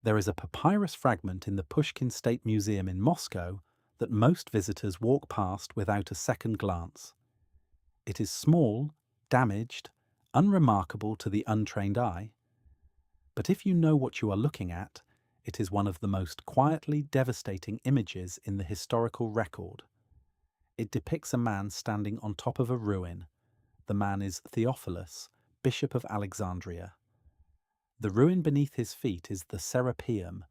There is a papyrus fragment in the Pushkin State Museum in Moscow that most visitors walk past without a second glance. It is small, damaged, unremarkable to the untrained eye, but if you know what you are looking at, it is one of the most quietly devastating images in the historical record. It depicts a man standing on top of a ruin. The man is Theophilus, Bishop of Alexandria. The ruin beneath his feet is the Serapeum,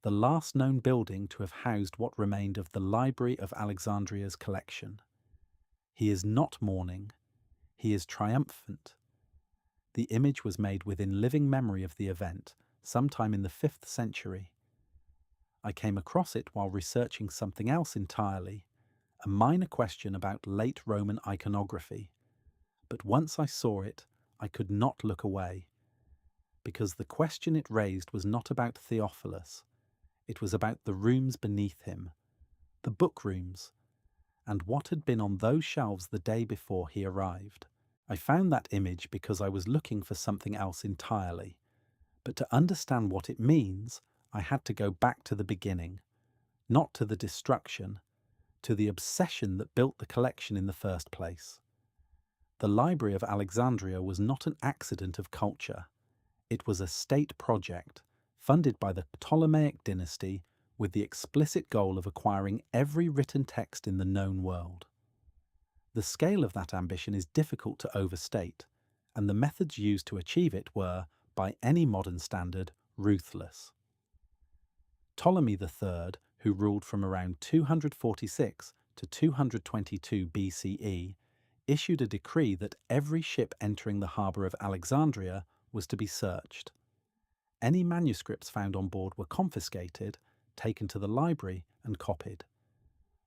the last known building to have housed what remained of the Library of Alexandria's collection. He is not mourning, he is triumphant. The image was made within living memory of the event, sometime in the 5th century. I came across it while researching something else entirely, a minor question about late Roman iconography. But once I saw it, I could not look away, because the question it raised was not about Theophilus. It was about the rooms beneath him, the book rooms, and what had been on those shelves the day before he arrived. I found that image because I was looking for something else entirely. But to understand what it means, I had to go back to the beginning, not to the destruction, to the obsession that built the collection in the first place. The Library of Alexandria was not an accident of culture. It was a state project, funded by the Ptolemaic dynasty with the explicit goal of acquiring every written text in the known world. The scale of that ambition is difficult to overstate, and the methods used to achieve it were, by any modern standard, ruthless. Ptolemy III, who ruled from around 246 to 222 BCE, issued a decree that every ship entering the harbour of Alexandria was to be searched. Any manuscripts found on board were confiscated, taken to the library and copied.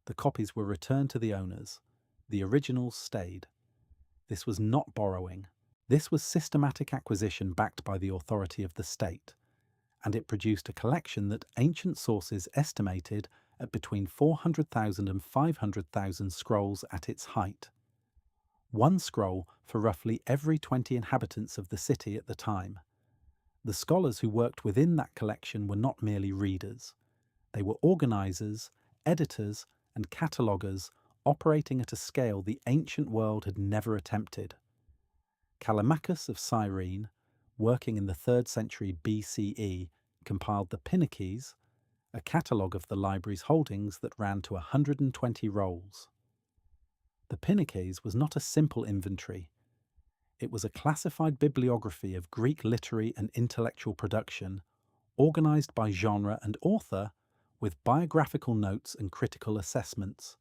The copies were returned to the owners. The originals stayed. This was not borrowing. This was systematic acquisition backed by the authority of the state, and it produced a collection that ancient sources estimated at between 400,000 and 500,000 scrolls at its height. One scroll for roughly every 20 inhabitants of the city at the time. The scholars who worked within that collection were not merely readers. They were organisers, editors, and cataloguers operating at a scale the ancient world had never attempted. Callimachus of Cyrene, working in the 3rd century BCE, compiled the Pinnaces, a catalogue of the library's holdings that ran to 120 rolls. The Pinnaces was not a simple inventory. It was a classified bibliography of Greek literary and intellectual production, organised by genre and author, with biographical notes and critical assessments.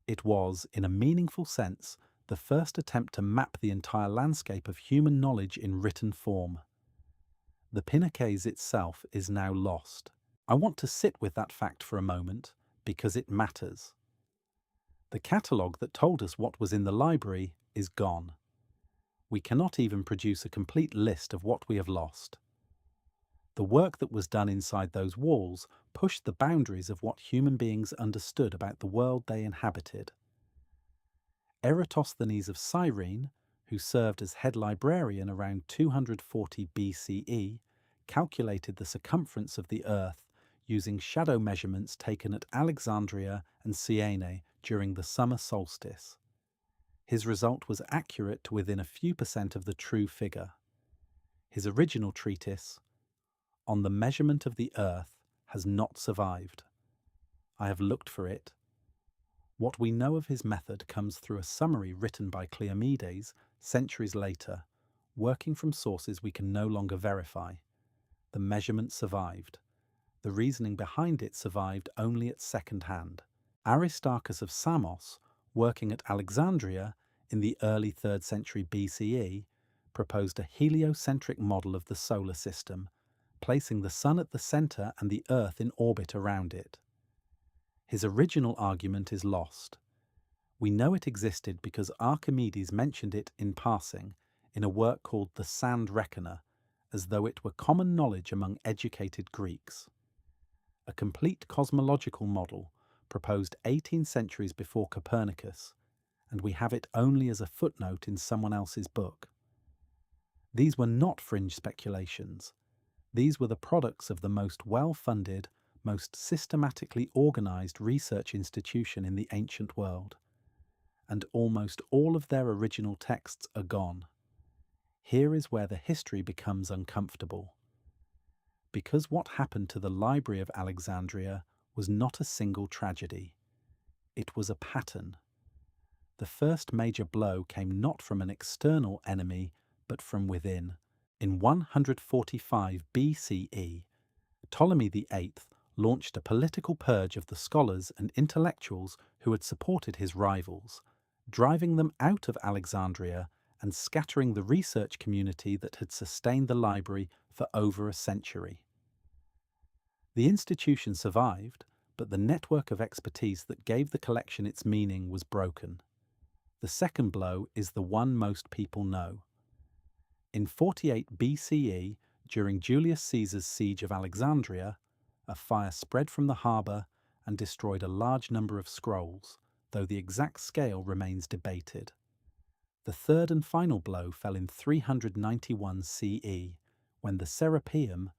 It was, in a meaningful sense, the first attempt to map the entire landscape of human knowledge in written form. The Pinnaces itself is now lost. I want to sit with that fact for a moment, because it matters. The catalogue that told us what was in the library is gone. We cannot even produce a complete list of what we have lost. The work that was done inside those walls pushed the boundaries of what human beings understood about the world they inhabited. Eratosthenes of Cyrene, who served as head librarian around 240 BCE, calculated the circumference of the Earth using shadow measurements taken at Alexandria and Syene during the summer solstice. His result was accurate to within a few % of the true figure. His original treatise, On the Measurement of the Earth, has not survived. I have looked for it. What we know of his method comes through a summary written by Callimachus centuries later, working from sources we can no longer verify. The measurement survived. The reasoning behind it survived only at second hand. Aristarchus of Samos, working at Alexandria in the early 3rd century BCE, proposed a heliocentric model of the solar system, placing the Sun at the centre and the Earth in orbit around it. His original argument is lost. We know it existed because Archimedes mentioned it in passing in a work called The Sand Reckoner, as though it were common knowledge among educated Greeks. A complete cosmological model proposed 18 centuries before Copernicus, and we have it only as a footnote in someone else's book. These were not fringe speculations. These were the products of the most well-funded, most systematically organized research institution in the ancient world, and almost all of their original texts are gone. Here is where the history becomes uncomfortable. Because what happened to the Library of Alexandria was not a single tragedy. It was a pattern. The first major blow came not from an external enemy, but from within. In 145 BCE, Ptolemy VIII launched a political purge of the scholars and intellectuals who had supported his rivals, driving them out of Alexandria and scattering the research community that had sustained the library for over a century. The institution survived, but the network of expertise that gave the collection its meaning was broken. The second blow is the one most people know. In 48 BCE, during Julius Caesar's siege of Alexandria, a fire spread from the harbour and destroyed a large number of scrolls, though the exact scale remains debated. The third and final blow fell in 391 CE, when the Serapeum,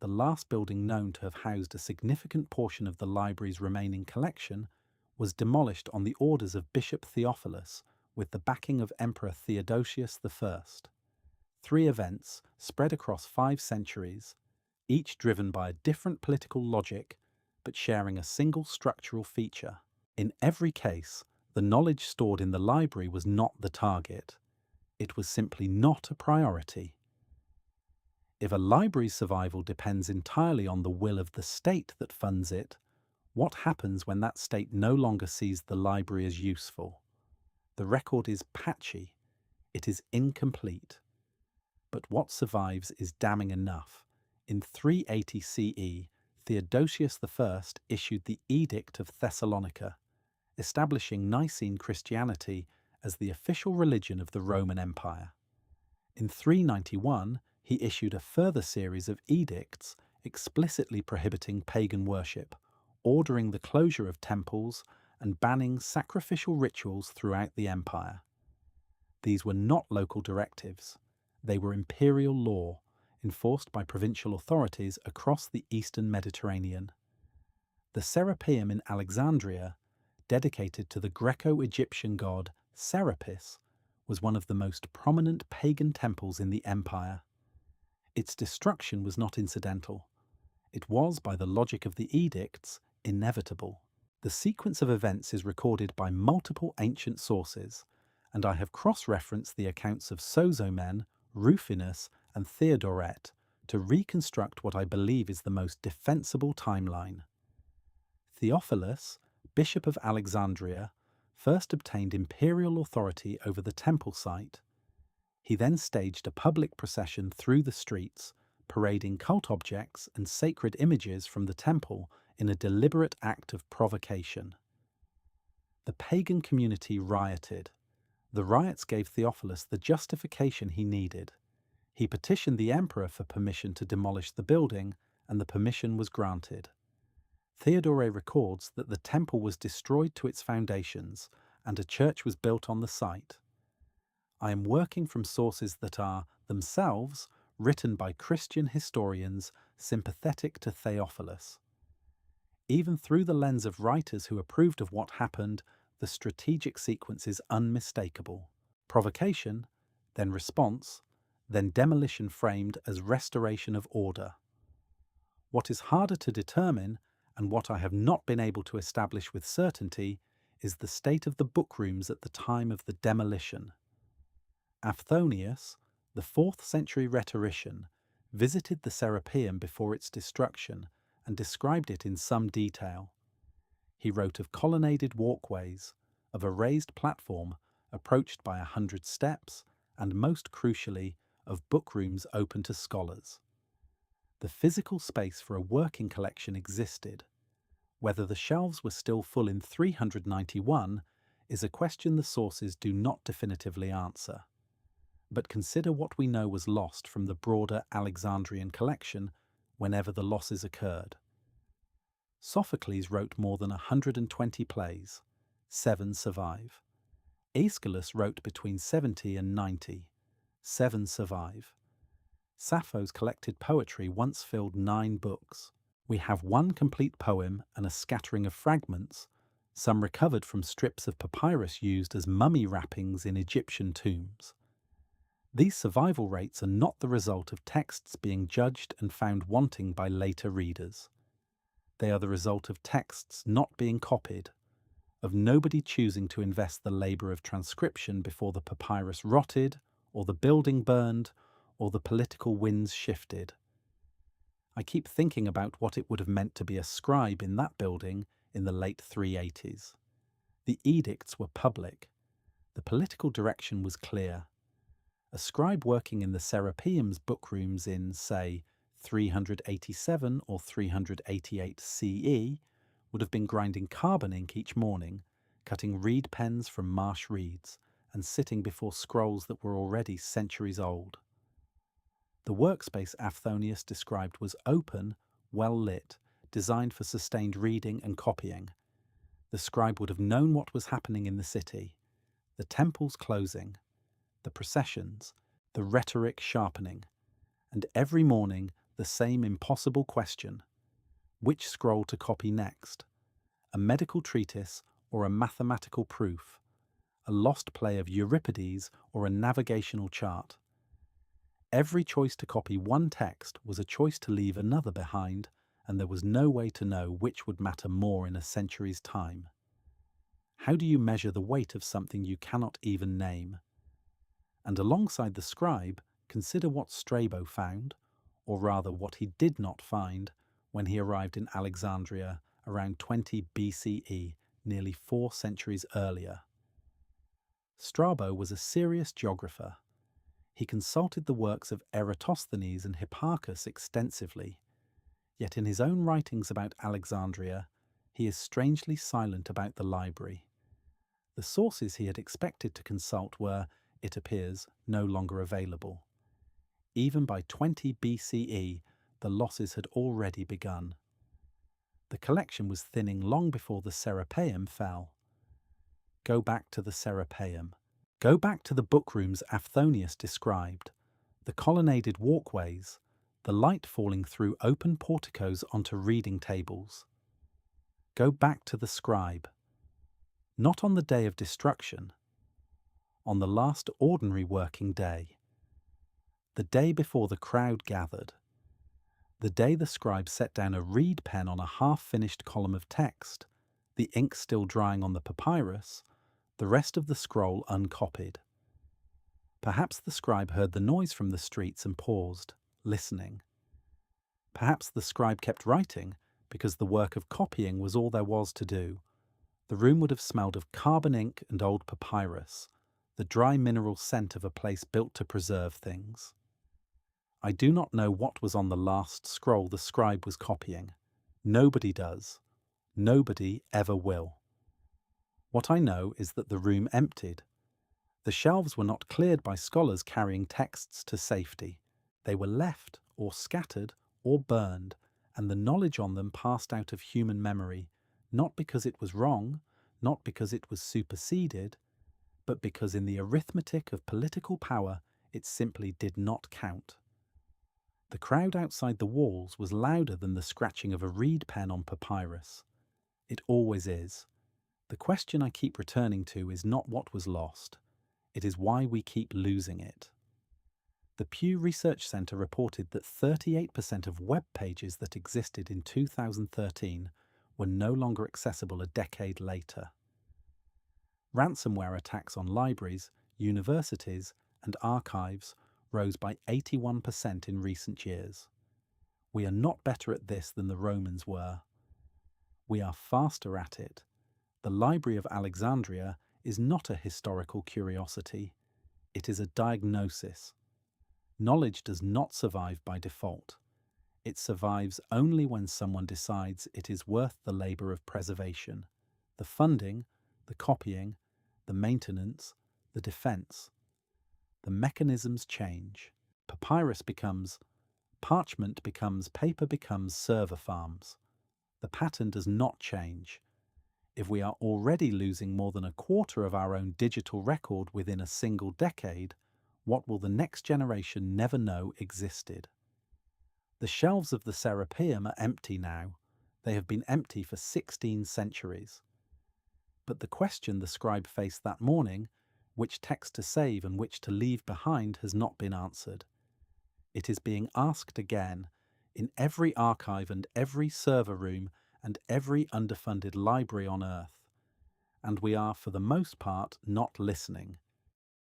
the last building known to have housed a significant portion of the library's remaining collection, was demolished on the orders of Bishop Theophilus with the backing of Emperor Theodosius I. 3 events spread across 5 centuries, each driven by a different political logic, but sharing a single structural feature. In every case, the knowledge stored in the library was not the target. It was simply not a priority. If a library's survival depends entirely on the will of the state that funds it, what happens when that state no longer sees the library as useful? The record is patchy. It is incomplete. But what survives is damning enough. In 380 CE, Theodosius I issued the Edict of Thessalonica, establishing Nicene Christianity as the official religion of the Roman Empire. In 391, he issued a further series of edicts explicitly prohibiting pagan worship, ordering the closure of temples and banning sacrificial rituals throughout the empire. These were not local directives. They were imperial law, enforced by provincial authorities across the eastern Mediterranean. The Serapeum in Alexandria, dedicated to the Greco-Egyptian god Serapis, was one of the most prominent pagan temples in the empire. Its destruction was not incidental. It was, by the logic of the edicts, inevitable. The sequence of events is recorded by multiple ancient sources, and I have cross-referenced the accounts of Sozomen, Rufinus, and Theodoret to reconstruct what I believe is the most defensible timeline. Theophilus, Bishop of Alexandria, first obtained imperial authority over the temple site. He then staged a public procession through the streets, parading cult objects and sacred images from the temple in a deliberate act of provocation. The pagan community rioted. The riots gave Theophilus the justification he needed. He petitioned the emperor for permission to demolish the building, and the permission was granted. Theodore records that the temple was destroyed to its foundations, and a church was built on the site. I am working from sources that are, themselves, written by Christian historians sympathetic to Theophilus. Even through the lens of writers who approved of what happened, the strategic sequence is unmistakable. Provocation, then response, then demolition framed as restoration of order. What is harder to determine, and what I have not been able to establish with certainty, is the state of the bookrooms at the time of the demolition. Aphthonius, the 4th century rhetorician, visited the Serapeum before its destruction and described it in some detail. He wrote of colonnaded walkways, of a raised platform approached by 100 steps, and most crucially, of bookrooms open to scholars. The physical space for a working collection existed. Whether the shelves were still full in 391 is a question the sources do not definitively answer. But consider what we know was lost from the broader Alexandrian collection whenever the losses occurred. Sophocles wrote more than 120 plays. 7 survive. Aeschylus wrote between 70 and 90. 7 survive. Sappho's collected poetry once filled 9 books. We have one complete poem and a scattering of fragments, some recovered from strips of papyrus used as mummy wrappings in Egyptian tombs. These survival rates are not the result of texts being judged and found wanting by later readers. They are the result of texts not being copied, of nobody choosing to invest the labour of transcription before the papyrus rotted, or the building burned, or the political winds shifted. I keep thinking about what it would have meant to be a scribe in that building in the late 380s. The edicts were public. The political direction was clear. A scribe working in the Serapeum's bookrooms in, say, 387 or 388 CE would have been grinding carbon ink each morning, cutting reed pens from marsh reeds, and sitting before scrolls that were already centuries old. The workspace Aphthonius described was open, well lit, designed for sustained reading and copying. The scribe would have known what was happening in the city, the temples closing, the processions, the rhetoric sharpening, and every morning the same impossible question: which scroll to copy next? A medical treatise or a mathematical proof? A lost play of Euripides or a navigational chart? Every choice to copy one text was a choice to leave another behind, and there was no way to know which would matter more in a century's time. How do you measure the weight of something you cannot even name? And alongside the scribe, consider what Strabo found, or rather what he did not find, when he arrived in Alexandria around 20 BCE, nearly 4 centuries earlier. Strabo was a serious geographer. He consulted the works of Eratosthenes and Hipparchus extensively, yet in his own writings about Alexandria, he is strangely silent about the library. The sources he had expected to consult were, it appears, no longer available. Even by 20 BCE, the losses had already begun. The collection was thinning long before the Serapeum fell. Go back to the Serapeum. Go back to the bookrooms Aphthonius described, the colonnaded walkways, the light falling through open porticos onto reading tables. Go back to the scribe. Not on the day of destruction, on the last ordinary working day. The day before the crowd gathered. The day the scribe set down a reed pen on a half-finished column of text, the ink still drying on the papyrus, the rest of the scroll uncopied. Perhaps the scribe heard the noise from the streets and paused, listening. Perhaps the scribe kept writing because the work of copying was all there was to do. The room would have smelled of carbon ink and old papyrus, the dry mineral scent of a place built to preserve things. I do not know what was on the last scroll the scribe was copying. Nobody does. Nobody ever will. What I know is that the room emptied. The shelves were not cleared by scholars carrying texts to safety. They were left, or scattered, or burned, and the knowledge on them passed out of human memory, not because it was wrong, not because it was superseded, but because in the arithmetic of political power it simply did not count. The crowd outside the walls was louder than the scratching of a reed pen on papyrus. It always is. The question I keep returning to is not what was lost. It is why we keep losing it. The Pew Research Center reported that 38% of web pages that existed in 2013 were no longer accessible a decade later. Ransomware attacks on libraries, universities, and archives rose by 81% in recent years. We are not better at this than the Romans were. We are faster at it. The Library of Alexandria is not a historical curiosity. It is a diagnosis. Knowledge does not survive by default. It survives only when someone decides it is worth the labour of preservation, the funding, the copying, the maintenance, the defence. The mechanisms change. Papyrus becomes parchment, becomes paper, becomes server farms. The pattern does not change. If we are already losing more than a quarter of our own digital record within a single decade, what will the next generation never know existed? The shelves of the Serapeum are empty now. They have been empty for 16 centuries. But the question the scribe faced that morning, which text to save and which to leave behind, has not been answered. It is being asked again in every archive and every server room and every underfunded library on Earth. And we are, for the most part, not listening.